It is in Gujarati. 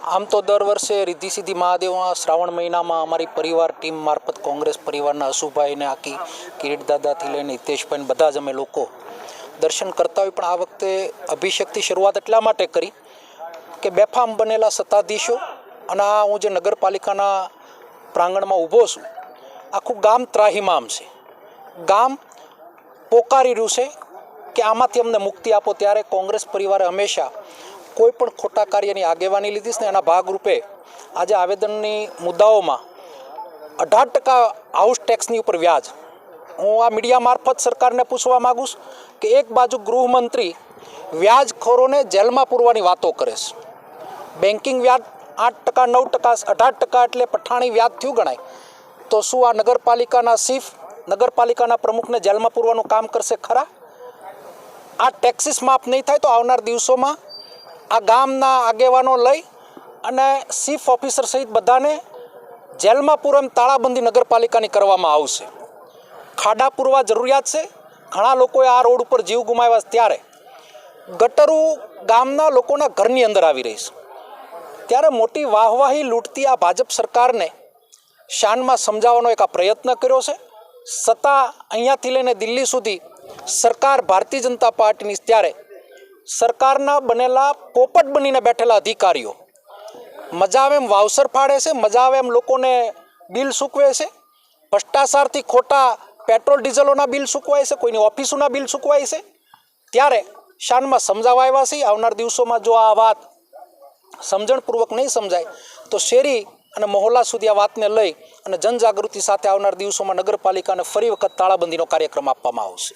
આમ તો દર વર્ષે રિદ્ધિ સિદ્ધિ મહાદેવમાં શ્રાવણ મહિનામાં અમારી પરિવાર ટીમ મારફત કોંગ્રેસ પરિવારના અશુભાઈને આખી કિરીટદાદાથી લઈને હિતેશભાઈને બધા જ અમે લોકો દર્શન કરતા હોય, પણ આ વખતે અભિષેકથી શરૂઆત એટલા માટે કરી કે બેફામ બનેલા સત્તાધીશો અને આ હું જે નગરપાલિકાના પ્રાંગણમાં ઊભો છું, આખું ગામ ત્રાહિમામ છે. ગામ પોકારી રહ્યું છે કે આમાંથી અમને મુક્તિ આપો. ત્યારે કોંગ્રેસ પરિવારે હંમેશા કોઈ પણ ખોટા કાર્યની આગેવાની લીધી છે ને એના ભાગરૂપે આજે આવેદનની મુદ્દાઓમાં 18% હાઉસ ટેક્સની ઉપર વ્યાજ. હું આ મીડિયા મારફત સરકારને પૂછવા માગું છું કે એક બાજુ ગૃહમંત્રી વ્યાજખોરોને જેલમાં પૂરવાની વાતો કરે છે, બેન્કિંગ વ્યાજ 8%, 9%, 18% એટલે પઠાણી વ્યાજ થયું ગણાય, તો શું આ નગરપાલિકાના ચીફ, નગરપાલિકાના પ્રમુખને જેલમાં પૂરવાનું કામ કરશે ખરા? આ ટેક્સીસ માફ નહીં થાય તો આવનાર દિવસોમાં આ ગામના આગેવાનો લઈ અને ચીફ ઓફિસર સહિત બધાને જેલમાં પૂરો એમ તાળાબંધી નગરપાલિકાની કરવામાં આવશે. ખાડા પૂરવા જરૂરિયાત છે. ઘણા લોકોએ આ રોડ ઉપર જીવ ગુમાવ્યા છે, ત્યારે ગટરો ગામના લોકોના ઘરની અંદર આવી રહી છે. ત્યારે મોટી વાહવાહી લૂંટતી આ ભાજપ સરકારને શાનમાં સમજાવવાનો એક આ પ્રયત્ન કર્યો છે. સત્તા અહીંયાથી લઈને દિલ્હી સુધી સરકાર ભારતીય જનતા પાર્ટીની, ત્યારે સરકારના બનેલા પોપટ બનીને બેઠેલા અધિકારીઓ મજા આવે એમ વાવસર ફાડે છે, મજા આવે એમ લોકોને બિલ ચૂકવે છે. ભ્રષ્ટાચારથી ખોટા પેટ્રોલ ડીઝલોના બિલ ચૂકવાય છે, કોઈની ઓફિસોના બિલ ચૂકવાય છે. ત્યારે શાનમાં સમજાવવા આવ્યા છે. આવનાર દિવસોમાં જો આ વાત સમજણપૂર્વક નહીં સમજાય તો શેરી અને મહોલ્લા સુધી આ વાતને લઈ અને જનજાગૃતિ સાથે આવનાર દિવસોમાં નગરપાલિકાને ફરી વખત તાળાબંધીનો કાર્યક્રમ આપવામાં આવશે.